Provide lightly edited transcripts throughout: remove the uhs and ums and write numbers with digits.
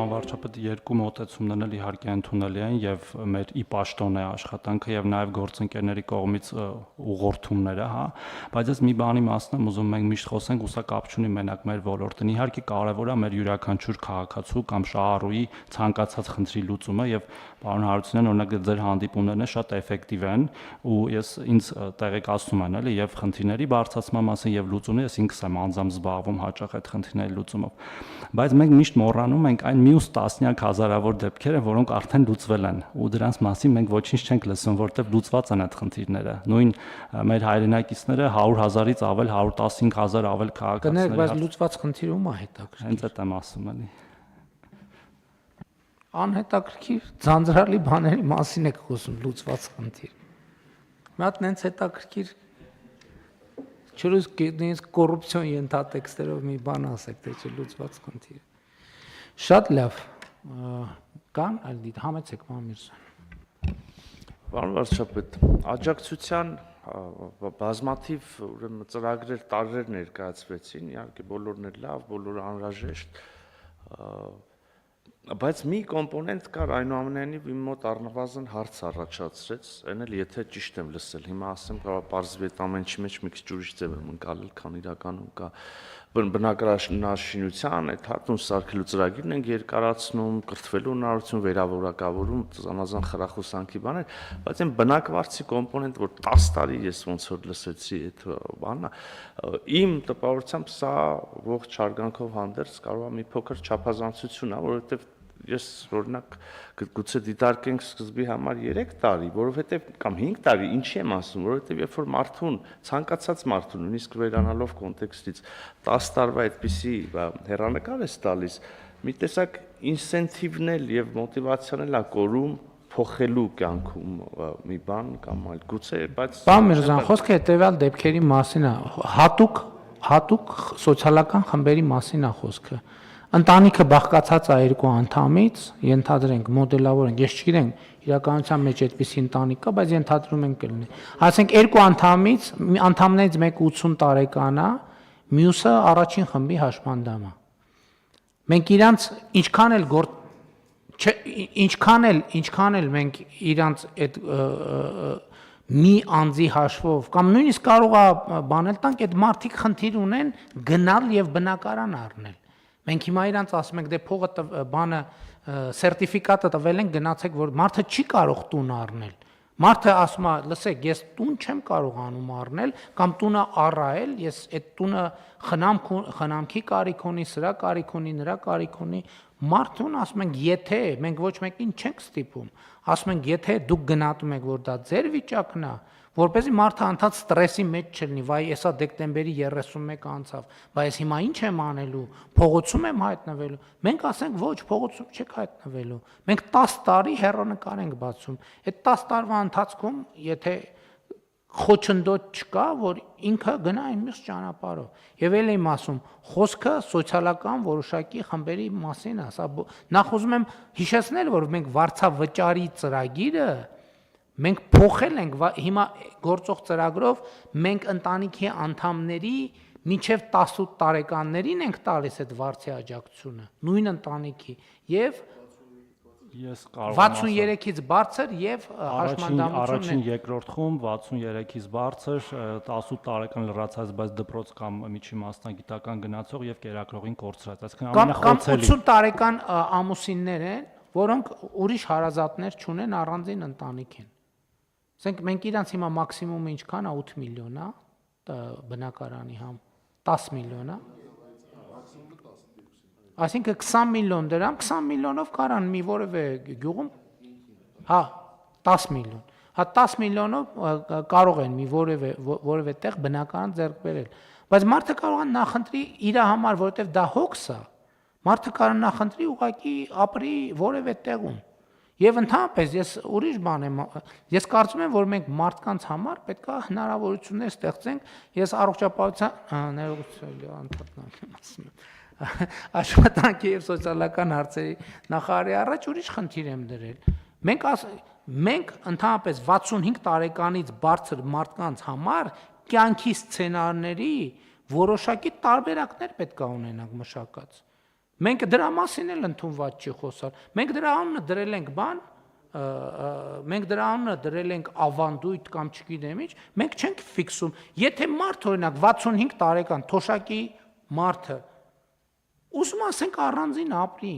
պարոն վարչապետ, երկու մոտեցումներն էլ իհարկե ընդունելի են եւ մեր ի պաշտոն է աշխատանքը եւ նաեւ գործընկերների կողմից ուղղորդումները, հա, բայց ես մի բանի մասն եմ ուզում մենք միշտ խոսենք, ու սա կապ չունի մենակ մեր ոլորտին։ Իհարկե կարեւոր է մեր յուրաքանչյուր քաղաքացու կամ շահառուի ցանկացած խնդրի լուծումը եւ պարոն Հարությունյան, օրինակ ձեր հանդիպումներն շատ էֆեկտիվ են ու ես ինձ տեղեկացնում են էլի եւ խնդիրների բարձրացման մասին եւ լուծումի, ես ինքս եմ անձամբ զբաղվում հաճախ այդ խնդիրների լուծումով։ Բայց մենք միշտ մոռանում ենք այն մյուս տասնյակ հազարավոր դեպքերը, որոնք արդեն լուծվել են ու դրանց մասին մենք ոչինչ չենք լսում, որտեղ լուծված են այդ խնդիրները։ Նույն մեր հայրենակիցները 100,000-ից ավել 115,000 ավել քաղաքացիներ։ Բայց լուծված խնդիրը ում է հետաքրքիր։ Հենց այդ եմ ասում էլի։ Անհետաքրքիր ձանձրալի բաների մասին եք խոսում լուծված խնդիր։ Մի հատ նենց հետաքրքիր չլուծված կոռուպցիոն ենթատեքստերով մի բան ասեք, թե չլուծված խնդիր։ Շատ լավ։ Կան այլ դիտ համեցեք Մամիրզյան։ Պարոն վարչապետ, աջակցության բազմաթիվ ուրեմն ծրագրեր տարրեր ներկայացվեցին, իհարկե բոլորն էլ լավ, բոլորը անհրաժեշտ, բայց մի կոմպոնենտ կար այնուամենայնիվ իմ մոտ առնվազն հարց առաջացրեց, այն էլ եթե ճիշտ եմ լսել, հիմա ասեմ կարող պարզվի այդ ամենի մեջ մի քիչ ուրիշ ձև եմ ընկալել, քան իրականում կա բնակարանաշինության այդ հատուն սարքելու ծրագիրն ենք երկարացնում, կրթվելու հնարավորություն, վերավորակավորում, զանազան խրախուսանքի բաներ, բայց այն բնակվարձի կոմպոնենտ, որ 10 տարի ես ոնց որ լսեցի այդ բանը, իմ տպավորությամբ սա ողջ հարգանքով հանդերձ կարող է մի փոքր չափազանցություն է, որովհետև ես օրինակ գուցե դիտարկենք սկզբի համար 3 տարի, որովհետև կամ 5 տարի, ինչի եմ ասում, որովհետև երբ որ մարդուն, ցանկացած մարդուն, նույնիսկ վերանալով կոնտեքստից 10 տարվա այդպիսի հեռանկար է տալիս, մի տեսակ ինսենթիվն էլ եւ մոտիվացիան էլ է կորում փոխելու կյանքում մի բան կամ այլ գուցե, բայց Պարոն Միրզյան, խոսքը հետեւյալ դեպքերի մասին է, հատուկ սոցիալական խմբերի մասին է խոսքը։ Ընտանիքը բաղկացած է երկու անդամից, ենթադրենք, մոդելավորենք, ես չգիտեմ, իրականության մեջ այդպիսի ընտանիք կա, բայց ենթադրում ենք կլինի։ Ասենք երկու անդամներից մեկը 80 տարեկան է, մյուսը առաջին խմբի հաշմանդամ է։ Մենք իրանց ինչքան էլ մենք իրանց այդ մի անձի հաշվով կամ նույնիսկ կարող է բանել տանք, այդ մարդիկ խնդիր ունեն գնալ եւ բնակարան առնել։ Մենք հիմա իրանց ասում ենք, դե փողը բանը սերտիֆիկատը տվել են, գնացեք, որ մարդը չի կարող տուն առնել։ Մարդը ասում է, լսեք, ես տուն չեմ կարողանում առնել կամ տունը առայել, ես այդ տունը խնամքի կարիք ունի, սրա կարիք ունի, նրա կարիք ունի։ Մարդուն ասում ենք, եթե մենք ոչ մեկին չենք ստիպում, ասում ենք, եթե դուք գնահատում եք, որ դա ձեր վիճակն է, որպեսզի մարդը անդադ ստրեսի մեջ չլինի, վայ, եսա դեկտեմբերի 31 անցավ, բայց հիմա ինչ եմ անելու, փողոցում եմ հայտնվելու։ Մենք ասենք, ոչ, փողոցում չեք հայտնվելու։ Մենք 10 տարի հեռանկար ենք բացում։ Այդ 10 տարվա ընթացքում, եթե խոչընդոտ չկա, որ ինքը գնա այն մյուս ճանապարհով։ Եվ էլ եմ ասում, խոսքը սոցիալական որոշակի խմբերի մասին է։ Սա նախ ուզում եմ հիշեցնել, որ մենք վարձավճարի ծրագիրը մենք փոխել ենք հիմա գործող ծրագրով մենք ընտանիքի անդամների մինչև 18 տարեկաններին ենք տալիս այդ վարձի աջակցությունը նույն ընտանիքի եւ ես կարող եմ 63-ից բարձր եւ հաշմանդամություն առաջին երկրորդ խումբ 63-ից բարձր 18 տարեկան լրացած բայց դպրոց կամ միջի մասնագիտական գնացող եւ կերակրողին կորցրած այսինքն ամենախոցելի 80 տարեկան ամուսիններ են որոնք ուրիշ հարազատներ չունեն առանձին ընտանիք են ասենք մենք իրանց հիմա մաքսիմումը ինչքան է 8 միլիոն է բնակարանի համ 10 միլիոն է այսինքն 20 միլիոն դրամ 20 միլիոնով կարան մի որևէ գյուղում հա 10 միլիոն հա 10 միլիոնով կարող են մի որևէ տեղ բնակարան ձեռք բերել բայց մարդը կարող է նախընտրի իր համար որովհետև դա հոգս է մարդը կարող նախընտրի ուղղակի ապրի որևէ տեղում Եվ ընդհանրապես ես ուրիշ բան եմ ես կարծում եմ որ մենք մարդկանց համար պետք է հնարավորություններ ստեղծենք ես առողջապահության ներողություն ասում եմ աշխատանքի եւ սոցիալական հարցերի նախարարի առաջ ուրիշ խնդիր եմ դրել մենք ընդհանրապես 65 տարեկանից բարձր մարդկանց համար կյանքի սցենարների որոշակի տարբերակներ պետք է ունենանք մշակած Մենք դրա մասին էլ ընդունված չի խոսալ։ Մենք դրա անունը դրել ենք բան, մենք դրա անունը դրել ենք ավանդույթ կամ չգիտեմ ինչ, մենք չենք ֆիքսում։ Եթե մարդ օրինակ 65 տարեկան թոշակի մարդը ուզում ասենք առանձին ապրի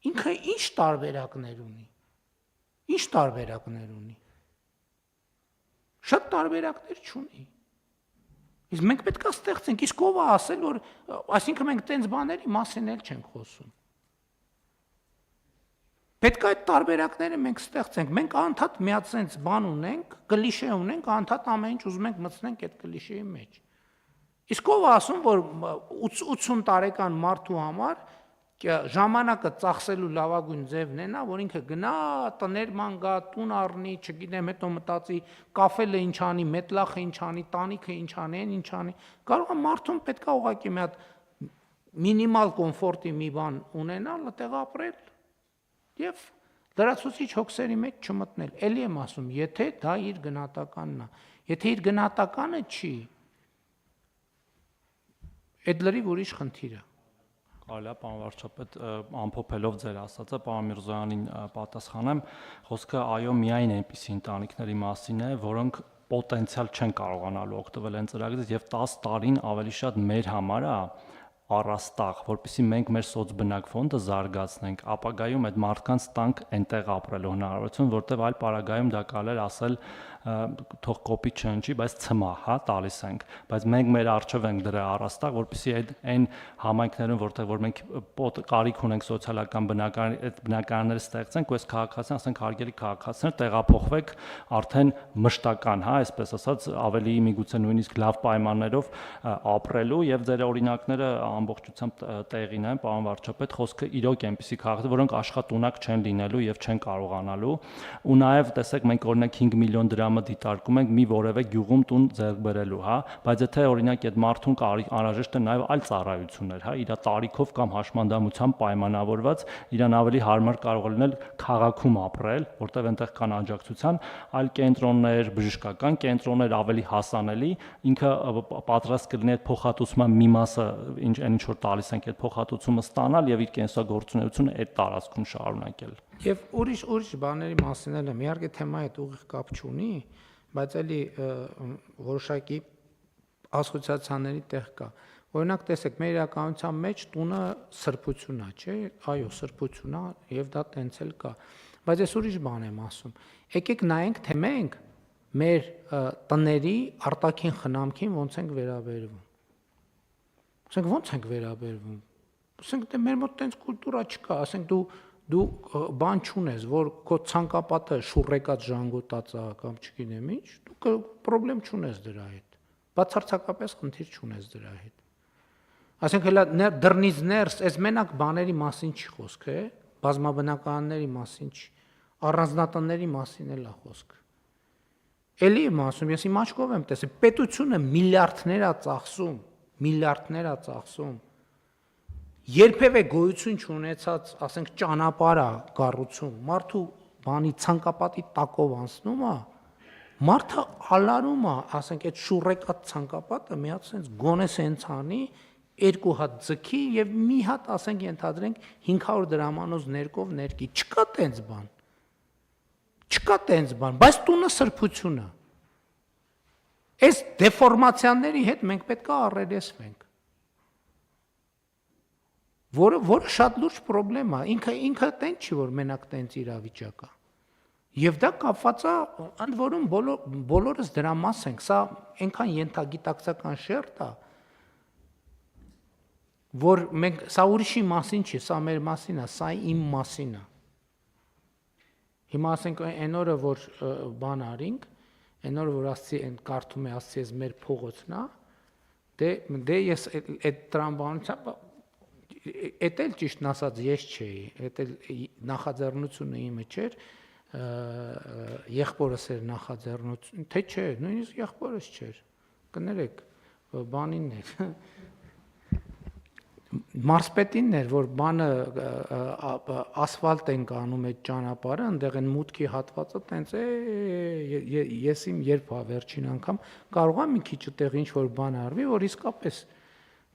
ինքը ինչ տարբերակներ ունի։ Ինչ տարբերակներ ունի։ Շատ տարբերակներ չունի։ Իսկ մենք պետք է ստեղծենք, իսկ ով է ասել, որ այսինքն մենք տենց բաների մասին էլ չենք խոսում։ Պետք է այդ տարբերակները մենք ստեղծենք, մենք անդադ միացենց բան ունենք, կլիշե ունենք, անդադ ամեն ինչ ուզում ենք մտցնենք այդ կլիշեի մեջ։ Իսկ ով է ասում, որ 80 տարեկան մարդու համար ժամանակը ծախսելու լավագույն ձևն է նա, որ ինքը գնա տներ ման գա, տուն առնի, չգիտեմ, հետո մտածի կաֆելը ինչ անի, մետլախը ինչ անի, տանիքը ինչ անի, ինչ անի։ Կարող է մարդուն պետք է ուղղակի մի հատ մինիմալ կոմֆորտի մի բան ունենալ, այդտեղ ապրել եւ լրացուցիչ հոգսերի մեջ չմտնել։ Էլի եմ ասում, եթե դա իր գնահատականն է։ Եթե իր գնահատականը չի, այդ լրիվ ուրիշ խնդիր է։ Կարելի է, պարոն վարչապետ, ամփոփելով ձեր ասածը, պարոն Միրզոյանին պատասխանեմ, խոսքը այո միայն այնպիսի ընտանիքների մասին է, որոնք պոտենցիալ չեն կարողանալու օգտվել այն ծրագրից եւ 10 տարին ավելի շատ մեր համար է առաստաղ, որպեսզի մենք մեր սոցբնակ ֆոնդը զարգացնենք, ապագայում այդ մարդկանց տանք այնտեղ ապրելու հնարավորություն, որտեղ այլ պարագայում դա կարելի կարել թող կոպի չընչի, բայց ցմա, հա, տալիս ենք, բայց մենք մեր արժև ենք դրա առաստաղ, որպեսզի այն համայնքներում, որ մենք կարիք ունենք սոցիալական բնակարաններ ստեղծենք, ու այս քաղաքացիան, ասենք հարգելի քաղաքացիներ, տեղափոխվեք արդեն մշտական, հա, այսպես ասած, ավելի միգուցե նույնիսկ լավ պայմաններով ապրելու եւ ձեր օրինակները ամբողջությամբ տեղին են, պարոն վարչապետ, խոսքը իրոք այնպիսի քաղաքացիներ, որոնք աշխատունակ չեն լինելու եւ չեն կարողանալու, ու նաեւ տեսեք մենք օրինակ 5 միլիոն դրամը դիտարկում ենք մի որևէ գյուղում տուն ձեռք բերելու, հա, բայց եթե օրինակ այդ մարդուն անհրաժեշտ է նաեւ այլ ծառայություններ, հա, իր տարիքով կամ հաշմանդամությամբ պայմանավորված, իրան ավելի հարմար կարող է լինել քաղաքում ապրել, որտեղ այնտեղ կան աջակցության այլ կենտրոններ, բժշկական կենտրոններ ավելի հասանելի, ինքը պատրաստ կլինի այդ փոխհատուցման մի մասը ինչ որ տալիս ենք այդ փոխհատուցումը ստանալ եւ իր կենսագործունեությունը այդ տարածքում շարունակել։ Եվ ուրիշ բաների մասին էլ եմ, իհարկե թեմայի հետ ուղիղ կապ չունի, բայց էլի որոշակի ասոցիացիաների տեղ կա։ Օրինակ տեսեք, մեր իրականության մեջ տունը սրբություն է, չէ՞, այո, սրբություն է եւ դա տենց էլ կա։ Բայց ես ուրիշ բան եմ ասում։ Եկեք նայենք, թե մենք մեր տների արտաքին խնամքին ոնց ենք վերաբերվում։ Ասենք ոնց ենք վերաբերվում։ Ասենք դե մեր մոտ տենց կուլտուրա չկա, ասենք դու բան չունես, որ քո ցանկապատը շուռեկած ժանգոտած է կամ չգիտեմ ինչ, դու պրոբլեմ չունես դրա հետ։ Բացարձակապես խնդիր չունես դրա հետ։ Ասենք հələ դռնից ներս, այս մենակ բաների մասին չի խոսքը, բազմաբնականների մասին չի, առանձնատների մասին էլ է խոսքը։ Էլի եմ ասում, ես իմ աչքով եմ տեսել, պետությունը միլիարդներ է ծախսում, երբևէ գոյություն չունեցած, ասենք ճանապարհ է կառուցում, մարդու բանի ցանկապատի տակով անցնում է, մարդը ալարում է, ասենք այդ շուռեկած ցանկապատը մի հատ sense գոնե sense անի, երկու հատ ձգի եւ մի հատ, ասենք ենթադրենք 500 դրամանոց ներկով ներկի, չկա տենց բան, բայց տունը սրբություն է։ Այս դեֆորմացիաների հետ մենք պետք է առերեսվենք։ Որը շատ լուրջ խնդրեմ է, ինքը տենց չի, որ մենակ տենց իրավիճակ է։ Եվ դա կապված է, ընդ որում բոլորս դրա մաս ենք, սա այնքան ենթագիտակցական շերտ է, որ մենք սա ուրիշի մասին չի, սա մեր մասին է, սա իմ մասին է։ Հիմա ասենք այն օրը, որ բան արինք, այն օրը, որ ասցի կարդում է ասցի ես մեր փողոցն է, դե ես այդ տրամբանությամբ Էդ էլ ճիշտն ասած ես չէի, էդ էլ նախաձեռնությունը իմը չէր, եղբորս էր նախաձեռնություն, թե չէ, նույնիսկ եղբորս չէր, կներեք, բանինն էր, մարսպետինն էր, որ բանը ասֆալտ ենք անում այդ ճանապարհը, այնտեղ են մուտքի հատվածը տենց է, ես իմ երբ վերջին անգամ կարող եմ մի քիչ այդտեղ ինչ որ բան արվի, որ իսկապես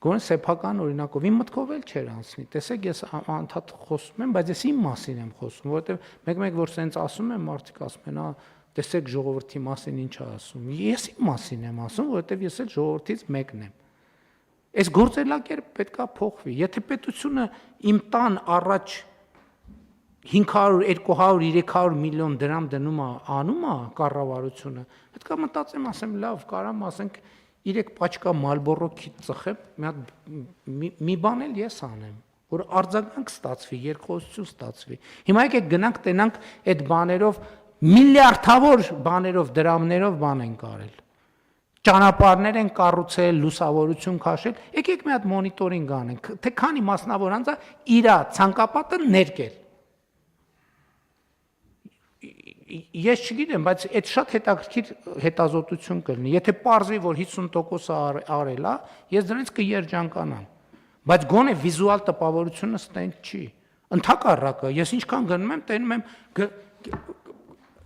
Գոնե սեփական օրինակով իմ մտքով էլ չէր անցնի։ Տեսեք, ես անդադ խոսում եմ, բայց ես իմ մասին եմ խոսում, որովհետև մեկ-մեկ որ սենց ասում եմ, մարդիկ ասում են, տեսեք ժողովրդի մասին ինչ է ասում։ Ես իմ մասին եմ ասում, որովհետև ես էլ ժողովրդից մեկն եմ։ Այս գործելակերպը պետքա փոխվի։ Եթե պետությունը իմ տան առաջ 500, 200, 300 միլիոն դրամ դնում է, անում է կառավարությունը, պետքա մտածեմ, ասեմ, լավ, կարամ ասենք 3 պաչկա Marlboro քիթ ծխեմ, մի բան էլ ես անեմ, որ արձագանք ստացվի, երկխոսություն ստացվի։ Հիմա եկեք գնանք տենանք այդ բաներով միլիարդավոր բաներով դրամներով բան են կարել։ Ճանապարհներ են կառուցել, լուսավորություն քաշել, եկեք մի հատ մոնիտորինգ անենք, թե քանի մասնավոր անձա իր ցանկապատը ներկել։ Ես չգիտեմ, բայց այդ շատ հետաքրքիր հետազոտություն կլինի։ Եթե պարզվի, որ 50% արել է, ես դրանից կերջանկանամ։ Բայց գոնե վիզուալ տպավորությունը ստենց չի։ Ընդհակառակը, ես ինչքան գնում եմ, տենում եմ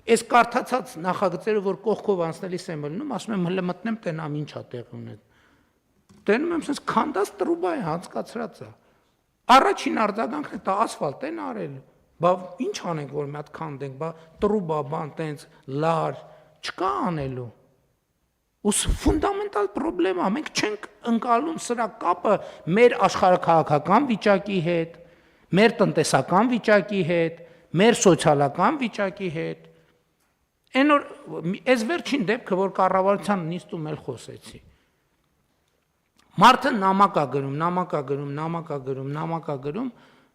այս կարդացած նախագծերը, որ կողքով անցնելիս եմ լնում, ասում եմ հələ մտնեմ, տենամ ինչա տեղ ունեն։ Տենում եմ, sense քանդած տրուբա է հանցկացրած է։ Առաջին արձագանքն է, դա ասֆալտ են արել։ Բա ինչ անենք, որ մի հատ քանդենք, բա տրուբա, բան տենց լար չկա անելու։ Ус ֆունդամենտալ պրոբլեմ է, մենք չենք ընկալում սրա կապը մեր աշխարհաքաղաքական վիճակի հետ, մեր տնտեսական վիճակի հետ, մեր սոցիալական վիճակի հետ։ Այն որ այս վերջին դեպքը, որ կառավարության նիստում էլ խոսեցի։ Մարդը նամակ է գրում,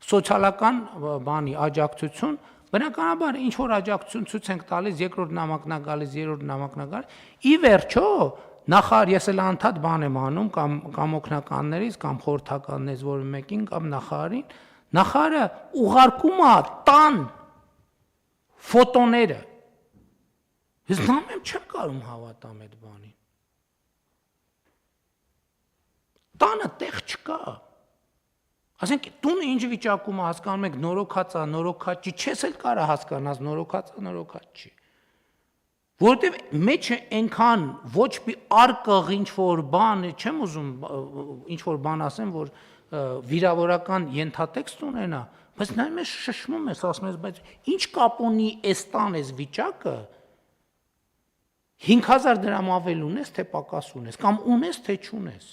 սոցիալական բանի աջակցություն, բնականաբար ինչ որ աջակցություն ցույց ենք տալիս, երկրորդ նամակն է գալիս, երրորդ նամակն է գալիս։ Ի վերջո, նախարար ես էլ անդադ բան եմ անում կամ օգնականներից, կամ խորհրդականներից որը մեկին, կամ նախարարին, նախարարը ուղարկում է տան ֆոտոները։ Ես նամեմ չեմ կարող հավատամ այդ բանին։ Տանը տեղ չկա։ Ասենք տունը ինչ վիճակում է, հասկանում եք, նորոգած է, նորոգած չի, չես էլ կարա հասկանաս նորոգած է, նորոգած չի։ Որովհետև մեջը այնքան ոչ մի արկղ ինչ որ բան, չեմ ուզում ինչ որ բան ասեմ, որ վիրավորական ենթատեքստ ունենա, բայց նայում ես շշմում ես, ասում ես, բայց ինչ կապ ունի այս տան այս վիճակը 5000 դրամ ավել ունես, թե պակաս ունես, կամ ունես, թե չունես։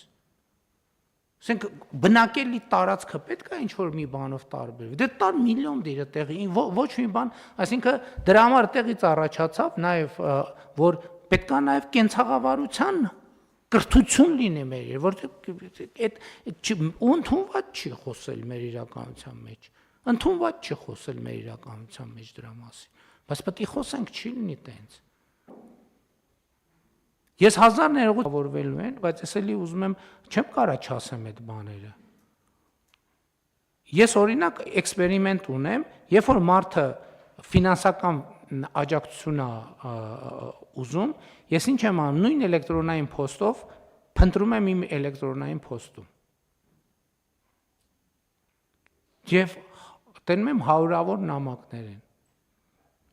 Ասենք բնակելի տարածքը պետք է ինչ-որ մի բանով տարբերվի։ Դե տար միլիոն դիրը տեղի, ոչ մի բան, այսինքն դրա համար տեղից առաջացավ նաև, որ պետք է նաև կենցաղավարության կրթություն լինի մեր, որտեղ այդ ընդունված չի խոսել մեր իրականության մեջ։ Ընդունված չի խոսել մեր իրականության մեջ դրա մասին։ Բայց պետք է խոսենք, չի լինի տենց։ Ես 1000 ներողություն որվելու են, բայց ես էլի ուզում եմ, չեմ կարա չասեմ այդ բաները։ Ես օրինակ էքսպերիմենտ ունեմ, երբ որ մարդը ֆինանսական աջակցություն է ուզում, ես ինչ եմ անում, նույն էլեկտրոնային փոստով փնտրում եմ իմ էլեկտրոնային փոստում։ Եվ տենում եմ հարյուրավոր նամակներ են։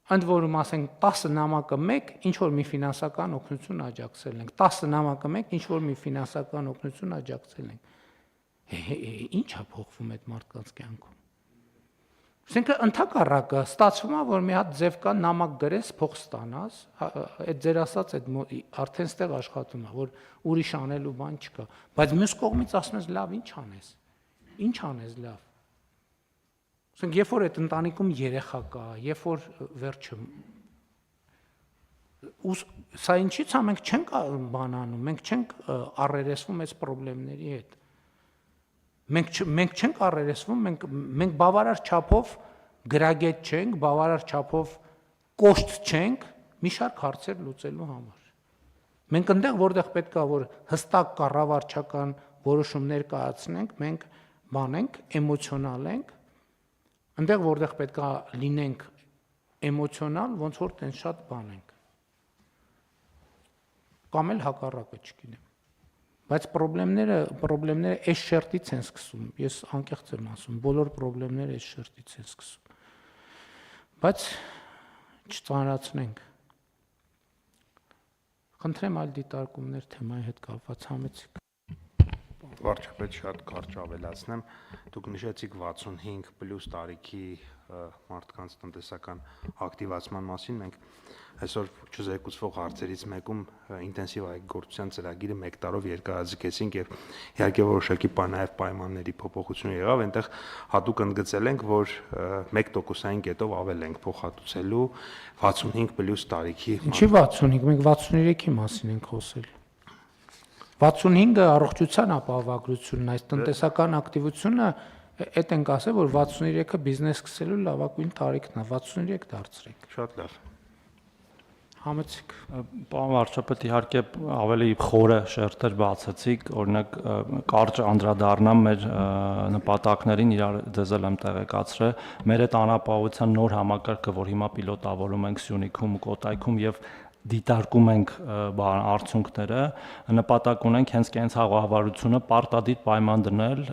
Ընդ որում ասենք 10 նամակը մեկ ինչ որ մի ֆինանսական օգնություն աջակցել ենք 10 նամակը մեկ ինչ որ մի ֆինանսական օգնություն աջակցել ենք ի՞նչ է փոխվում այդ մարդկանց կյանքում ասենք ընդհակառակը ստացվում է որ մի հատ ձև կա նամակ գրես փող ստանաս այդ ձեր ասած այդ արդեն ստեղ աշխատում է որ ուրիշ անելու բան չկա բայց մյուս կողմից ասում ես լավ ինչ անես լավ Ասենք երբ որ այդ ընտանիքում երեխա կա, երբ որ վերջը սա ինչի՞ց է մենք չենք բանանում, մենք չենք առերեսվում այս խնդիրների հետ։ Մենք չենք առերեսվում, մենք բավարար չափով գրագետ չենք, բավարար չափով կոշտ չենք մի շարք հարցեր լուծելու համար։ Մենք այնտեղ որտեղ պետք է որ հստակ կառավարչական որոշումներ կայացնենք, մենք բանենք, էմոցիոնալ ենք Այնտեղ որտեղ պետք է լինենք էմոցիոնալ, ոնց որ տենց շատ բան ենք։ Կամ էլ հակառակը չգիտեմ։ Բայց խնդիրները այս շերտից են սկսում։ Ես անկեղծ եմ ասում, բոլոր խնդիրները այս շերտից են սկսում։ Բայց չծանրացնենք։ Խնդրեմ այլ դիտարկումներ թեմայի հետ կապված համեցիկ։ Վարչապետ, շատ կարճ ավելացնեմ, դուք նշեցիք 65+ տարիքի մարդկանց տնտեսական ակտիվացման մասին, մենք այսօր չզեկուցվող հարցերից մեկում ինտենսիվ այգեգործության ծրագիրը 1 տարով երկարաձգեցինք եւ իհարկե որոշակի նաեւ պայմանների փոփոխություն եղավ, այնտեղ հատուկ ընդգծել ենք, որ 1%-ային կետով ավել ենք փոխհատուցելու 65+ տարիքի։ Ինչի 65, մենք 63-ի մասին ենք խոսել։ 65-ը առողջության ապահովագրությունն, այս տնտեսական ակտիվությունը, այդ ենք ասել, որ 63-ը բիզնես սկսելու լավագույն տարիքն է, 63 դարձրեք։ Շատ լավ։ Համեցեք։ Պարոն վարչապետ, իհարկե ավելի խորը շերտեր բացեցիք, օրինակ կարճ անդրադառնամ մեր նպատակներին, իրար դեզ էլ եմ տեղեկացրել, մեր այդ անապահովության նոր համակարգը, որ հիմա պիլոտավորում ենք Սյունիքում ու Կոտայքում եւ դիտարկում ենք արդյունքները, նպատակ ունենք հենց կենցաղավարությունը պարտադիր պայման դնել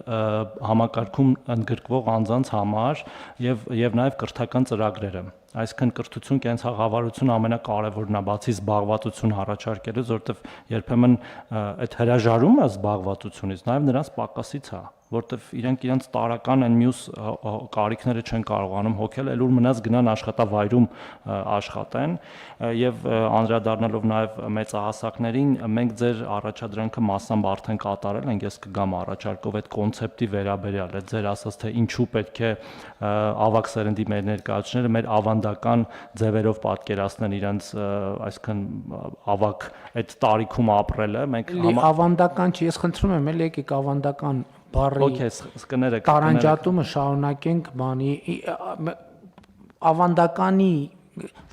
համակարգում ընդգրկվող անձանց համար եւ նաեւ կրթական ծրագրերը։ Այսինքն կրթություն, կենցաղավարություն ամենակարևորն է, բացի զբաղվածություն առաջարկելուց, որովհետեւ երբեմն այդ հրաժարումը զբաղվածությունից նաեւ նրանց պակասից է, որովհետեւ իրենց տարական այն մյուս կարիքները չեն կարողանում հոգել, այլ ուր մնաց գնան աշխատավայրում աշխատեն եւ անդրադառնալով նաեւ մեծահասակներին, մենք ձեր առաջադրանքը massամբ արդեն կատարել ենք, ես կգամ առաջարկով այդ կոնցեպտի վերաբերյալ, այդ ձեր ասած թե ինչու պետք է ավակ սերնդի մեր ներկայացուցիչները մեր ավանդական ձևերով պատկերացնեն իրենց, այսինքն ավակ այդ տարիքում ապրելը, մենք ավանդական չի, ես խնդրում եմ, եկեք ավանդական բառի կներեք տարանջատումը շարունակենք բանի ավանդականի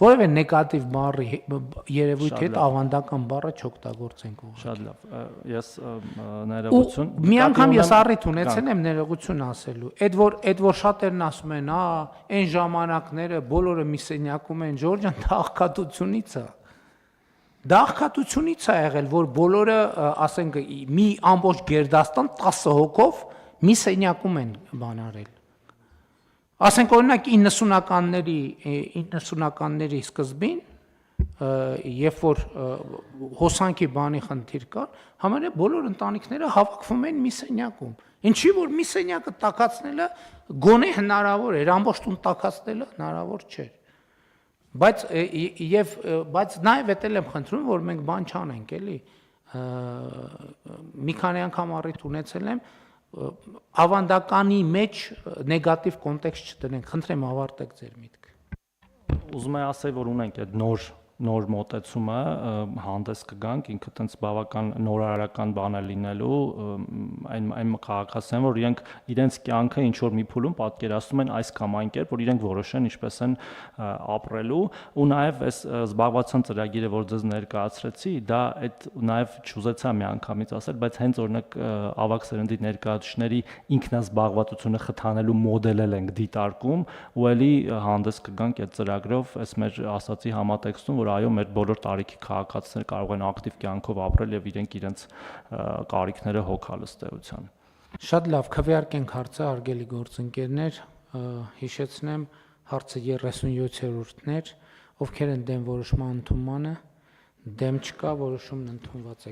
որևէ նեգատիվ բառի երևույթի հետ ավանդական բառը չօգտագործենք ուղղակի։ Շատ լավ, ես ներողություն։ Մի անգամ ես առիթ ունեցել եմ ներողություն ասելու։ Այդ որ շատերն ասում են, այն ժամանակները բոլորը մի սենյակում են, Ջորջան, դա աղքատությունից է։ Դա աղքատությունից է եղել, որ բոլորը, ասենք, մի ամբողջ գերդաստան 10 հոգով մի սենյակում են բանարել։ Ասենք օրինակ 90-ականների սկզբին, երբ որ հոսանքի բանի խնդիր կար, համարյա բոլոր ընտանիքները հավաքվում են մի սենյակում։ Ինչի որ մի սենյակը տաքացնելը գոնե հնարավոր էր, ամբողջ տուն տաքացնելը հնարավոր չէր։ Բայց նաև էտել եմ խնդրում, որ մենք բան չանենք, էլի։ Մի քանի անգամ առիթ ունեցել եմ ավանդականի մեջ նեգատիվ կոնտեքստ չդնենք, խնդրեմ ավարտեք ձեր միտքը։ Ուզում եմ ասել, որ ունենք այդ նոր մոտեցումը, հանդես կգանք, ինքը տենց բավական նորարարական բան է լինելու, այն քաղաքացիներն, որ իրենց կյանքը ինչ որ մի փուլում պատկերացնում են այս կամ այն կերպ, որ իրենք որոշեն ինչպես են ապրելու, ու նաև այս զբաղվածության ծրագիրը, որ ձեզ ներկայացրեցի, դա այդ նաև չուզեցա միանգամից ասել, բայց հենց օրինակ ավակ սերնդի ներկայացուցիչների ինքնազբաղվածությունը խթանելու մոդելել ենք դիտարկում, ու ելի հանդես կգանք այդ ծրագրով, այս մեր ասացի համատեքստում, որ այո, մեր բոլոր տարիքի քաղաքացիները կարող են ակտիվ կյանքով ապրել եւ իրենց կարիքները հոգալ ըստ էության։ Շատ լավ, քվեարկենք հարցը, հարգելի գործընկերներ, հիշեցնեմ, հարցը 37-րդն էր, ովքեր են դեմ որոշման ընդունմանը, դեմ չկա, որոշումն ընդունված է։